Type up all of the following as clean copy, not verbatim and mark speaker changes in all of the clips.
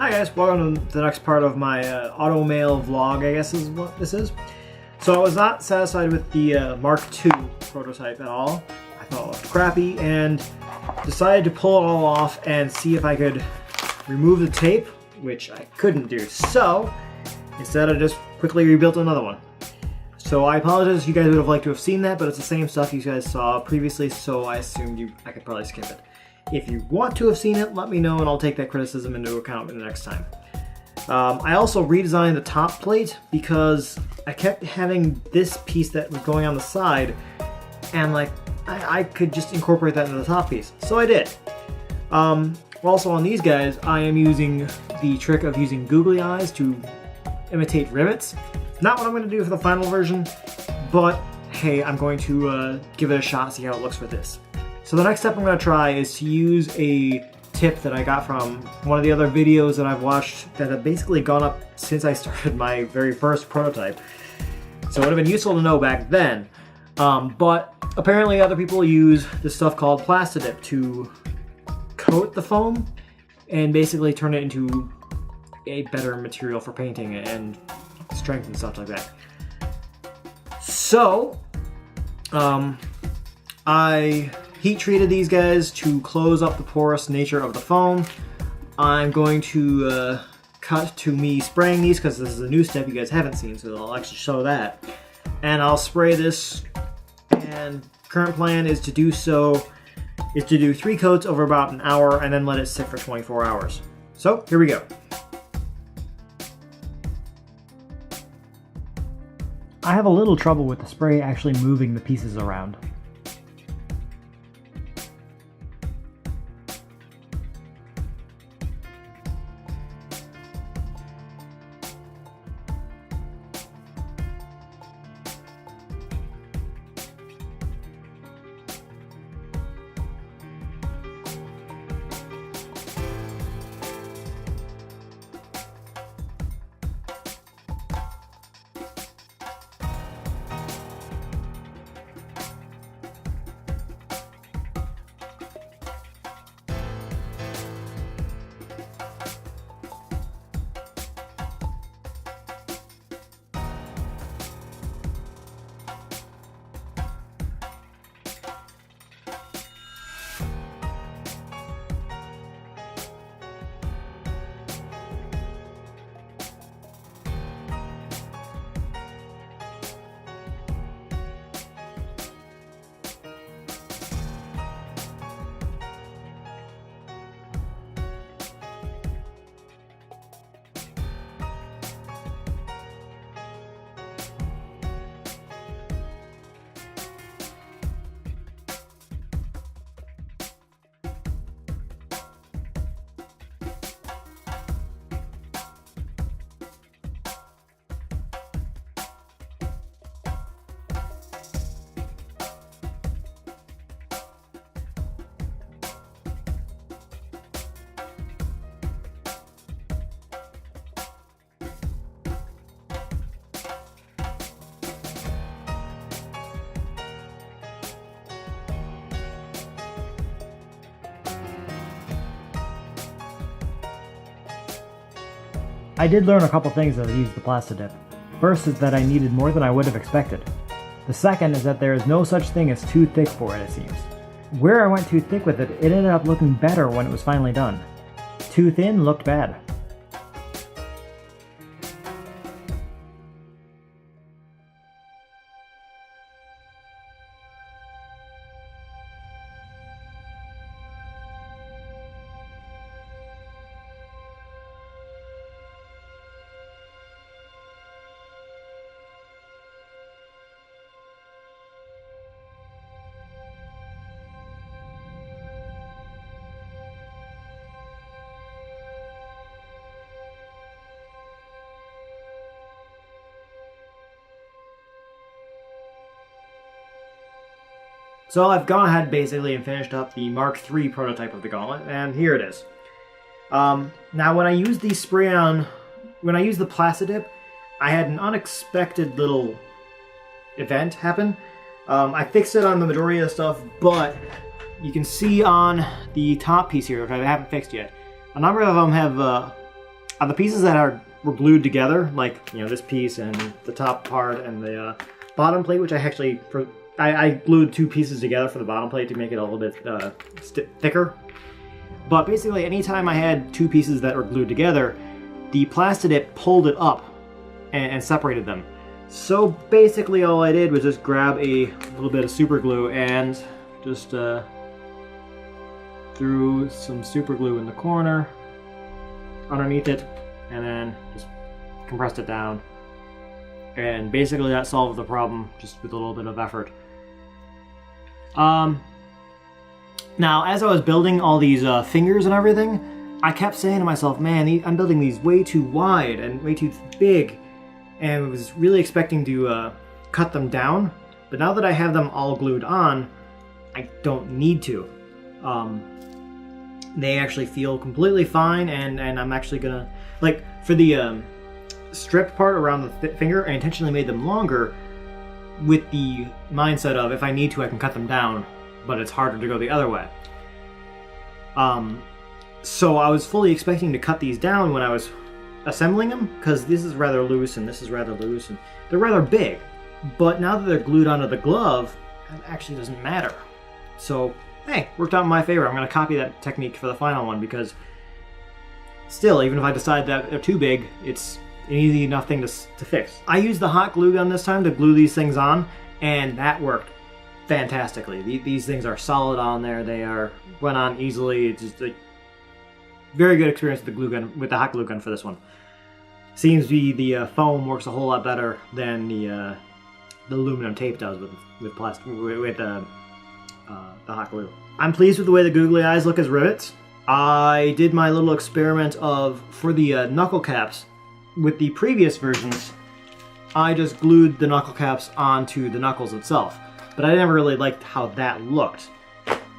Speaker 1: Hi guys, welcome to the next part of my Automail vlog, I guess is what this is. So I was not satisfied with the Mark II prototype at all. I thought it looked crappy and decided to pull it all off and see if I could remove the tape, which I couldn't do. So instead I just quickly rebuilt another one. So I apologize if you guys would have liked to have seen that, but it's the same stuff you guys saw previously, so I assumed I could probably skip it. If you want to have seen it, let me know and I'll take that criticism into account the next time. I also redesigned the top plate because I kept having this piece that was going on the side, and like I could just incorporate that into the top piece. So I did. Also on these guys, I am using the trick of using googly eyes to imitate rivets. Not what I'm going to do for the final version, but hey, I'm going to give it a shot, see how it looks for this. So the next step I'm going to try is to use a tip that I got from one of the other videos that I've watched that have basically gone up since I started my very first prototype. So it would have been useful to know back then. But apparently other people use this stuff called Plasti-dip to coat the foam and basically turn it into a better material for painting and strength and stuff like that. So, I heat treated these guys to close up the porous nature of the foam. I'm going to cut to me spraying these because this is a new step you guys haven't seen, so I'll actually show that. And I'll spray this, and current plan is to do 3 coats over about an hour and then let it sit for 24 hours. So, here we go. I have a little trouble with the spray actually moving the pieces around. I did learn a couple things as I used the Plasti-dip. First is that I needed more than I would have expected. The second is that there is no such thing as too thick for it seems. Where I went too thick with it, it ended up looking better when it was finally done. Too thin looked bad. So I've gone ahead basically and finished up the Mark III prototype of the Gauntlet, and here it is. Now when I used the Plasti-dip, I had an unexpected little event happen. I fixed it on the majority of the stuff, but you can see on the top piece here, which I haven't fixed yet, a number of them have On the pieces that were glued together, like, you know, this piece and the top part and the bottom plate, which I glued 2 pieces together for the bottom plate to make it a little bit thicker. But basically, anytime I had 2 pieces that were glued together, the Plasti-dip pulled it up and separated them. So basically all I did was just grab a little bit of super glue and just threw some super glue in the corner underneath it, and then just compressed it down. And basically that solved the problem just with a little bit of effort. Now, as I was building all these fingers and everything, I kept saying to myself, man, I'm building these way too wide and way too big, and I was really expecting to cut them down. But now that I have them all glued on, I don't need to. They actually feel completely fine, and I'm actually gonna, like, for the stripped part around the finger, I intentionally made them longer with the mindset of, if I need to, I can cut them down, but it's harder to go the other way. So I was fully expecting to cut these down when I was assembling them, because this is rather loose and this is rather loose, and they're rather big. But now that they're glued onto the glove, it actually doesn't matter. So, hey, worked out in my favor. I'm going to copy that technique for the final one, because still, even if I decide that they're too big, it's an easy enough thing to fix. I used the hot glue gun this time to glue these things on, and that worked fantastically. These things are solid on there. They went on easily. It's just a very good experience with the glue gun, with the hot glue gun for this one. Seems to be the foam works a whole lot better than the aluminum tape does with the hot glue. I'm pleased with the way the googly eyes look as rivets. I did my little experiment for the knuckle caps. With the previous versions, I just glued the knuckle caps onto the knuckles itself, but I never really liked how that looked.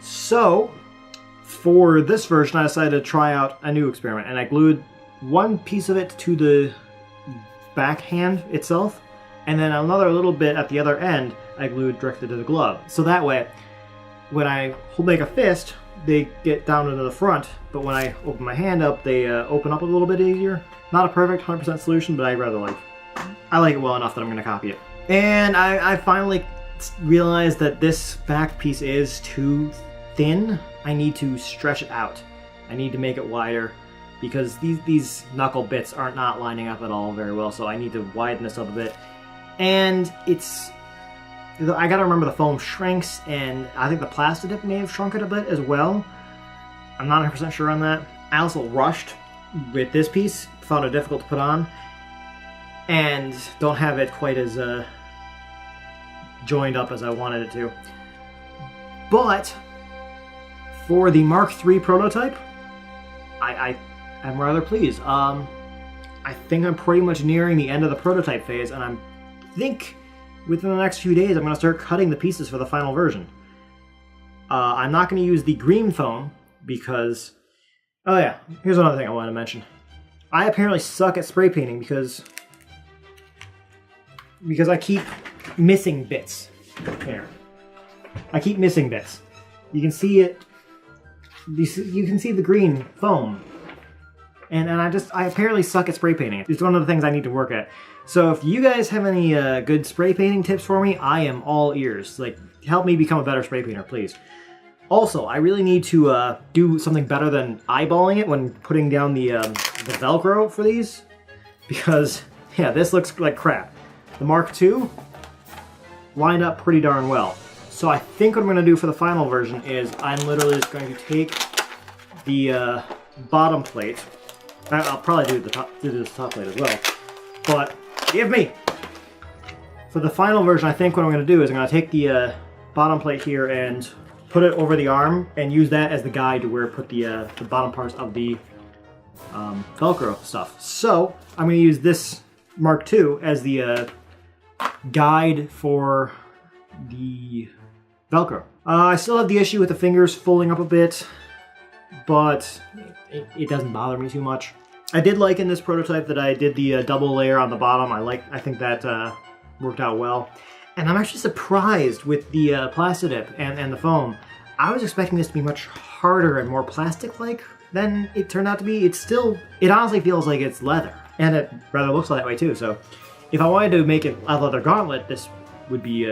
Speaker 1: So, for this version, I decided to try out a new experiment, and I glued one piece of it to the backhand itself, and then another little bit at the other end I glued directly to the glove. So that way, when I make a fist, they get down into the front, but when I open my hand up, they open up a little bit easier. Not a perfect 100% solution, but I like it well enough that I'm going to copy it. And I finally realized that this back piece is too thin. I need to stretch it out. I need to make it wider, because these knuckle bits are not lining up at all very well, so I need to widen this up a bit. And I gotta remember the foam shrinks, and I think the Plasti-dip may have shrunk it a bit as well. I'm not 100% sure on that. I also rushed with this piece, found it difficult to put on, and don't have it quite as joined up as I wanted it to. But for the Mark III prototype, I'm rather pleased. I think I'm pretty much nearing the end of the prototype phase, and I think within the next few days I'm going to start cutting the pieces for the final version. I'm not going to use the green foam because... Oh yeah, here's another thing I wanted to mention. I apparently suck at spray painting because I keep missing bits. Here. I keep missing bits. You can see it. You can see the green foam. And I apparently suck at spray painting. It's one of the things I need to work at. So if you guys have any good spray painting tips for me, I am all ears. Like, help me become a better spray painter, please. Also, I really need to do something better than eyeballing it when putting down the Velcro for these. Because, yeah, this looks like crap. The Mark II lined up pretty darn well. So I think what I'm going to do for the final version is I'm literally just going to take the bottom plate. I'll probably do this top plate as well. But, give me! For the final version, I think what I'm going to do is I'm going to take the bottom plate here and put it over the arm and use that as the guide to where to put the bottom parts of the Velcro stuff. So, I'm going to use this Mark II as the guide for the Velcro. I still have the issue with the fingers folding up a bit, but it doesn't bother me too much. I did like in this prototype that I did the double layer on the bottom. I think that worked out well. And I'm actually surprised with the Plasti-dip and the foam. I was expecting this to be much harder and more plastic-like than it turned out to be. It honestly feels like it's leather, and it rather looks that way too. So if I wanted to make it a leather gauntlet, this would be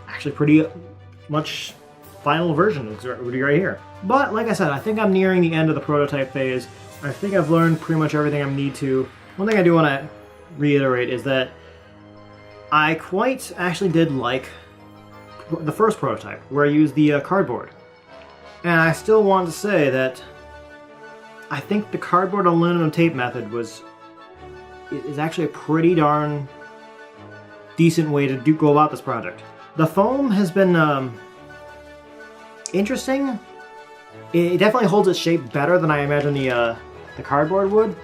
Speaker 1: actually pretty much final version would be right here. But like I said, I think I'm nearing the end of the prototype phase. I think I've learned pretty much everything I need to. One thing I do want to reiterate is that I quite actually did like the first prototype, where I used the cardboard. And I still want to say that I think the cardboard aluminum tape method is actually a pretty darn decent way to go about this project. The foam has been interesting. It definitely holds its shape better than I imagine the cardboard would.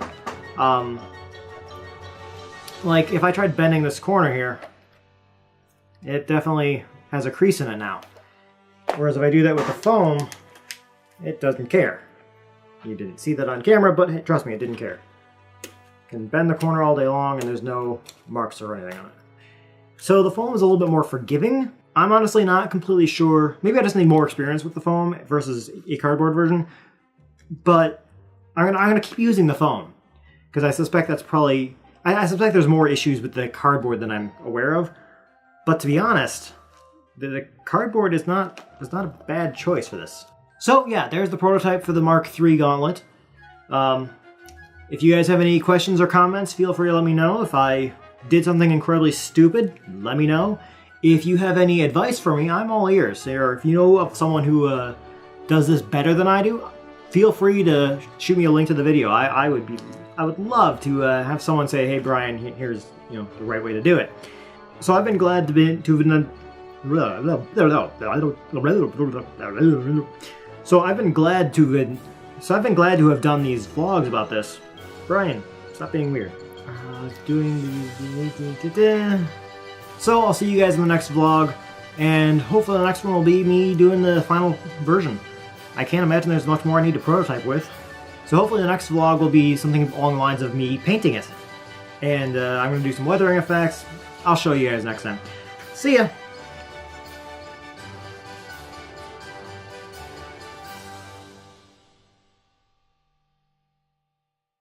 Speaker 1: Like if I tried bending this corner here, it definitely has a crease in it now. Whereas if I do that with the foam, it doesn't care. You didn't see that on camera, but trust me, it didn't care. You can bend the corner all day long and there's no marks or anything on it. So the foam is a little bit more forgiving. I'm honestly not completely sure. Maybe I just need more experience with the foam versus a cardboard version. But I'm gonna keep using the foam because I suspect that's probably. I suspect there's more issues with the cardboard than I'm aware of. But to be honest, the cardboard is not a bad choice for this. So yeah, there's the prototype for the Mark III Gauntlet. If you guys have any questions or comments, feel free to let me know. If I did something incredibly stupid, let me know. If you have any advice for me, I'm all ears. Or if you know of someone who does this better than I do, feel free to shoot me a link to the video. I would love to have someone say, "Hey Brian, here's the right way to do it." So I've been glad to have done. So I've been glad to have done these vlogs about this. Brian, stop being weird. So I'll see you guys in the next vlog, and hopefully the next one will be me doing the final version. I can't imagine there's much more I need to prototype with. So hopefully the next vlog will be something along the lines of me painting it. And I'm going to do some weathering effects. I'll show you guys next time. See ya!